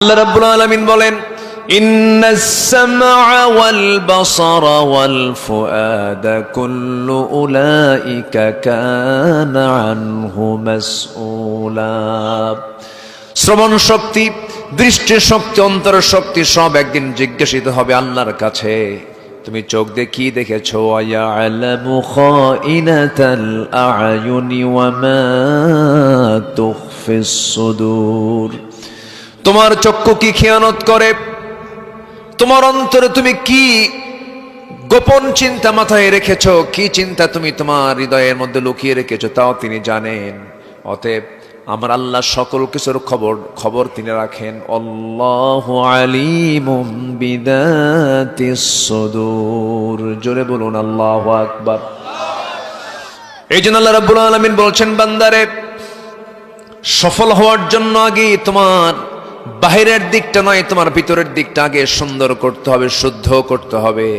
আল্লাহ রাব্বুল আলামিন বলেন ইন্নাস সামআ ওয়াল বাসারা ওয়াল ফুআদা কুল্লু উলাইকা কানা আনহু মাসউলা। শ্রবণ শক্তি, দৃষ্টি শক্তি, অন্তর শক্তি সব একদিন জিজ্ঞাসিত হবে আল্লাহর কাছে। তুমি চোখ দিয়ে কি দেখেছো? ইয়ালামু খাইনাতাল আ'য়ুনি ওয়া মা তুখফিস সুদূর। তোমার চক্ষু কি খেয়ানত করে, তোমার অন্তরে তুমি কি গোপন চিন্তা মাথায় রেখেছো, কি চিন্তা তুমি তোমার হৃদয়ের মধ্যে লুকিয়ে রেখেছো তাও তিনি জানেন। অতএব আমার আল্লাহ সকল কিছুর খবর তিনি রাখেন। আল্লাহু আলিমুম বিদাতিস সুদূর। জোরে বলুন আল্লাহু আকবার। এই জন্য আল্লাহ রাব্বুল আলামিন বলছেন, বান্দারে সফল হওয়ার জন্য আগে তোমার বাহিরের দিকটা নয়, তোমার ভিতরের দিকটা আগে সুন্দর করতে হবে, শুদ্ধ করতে হবে।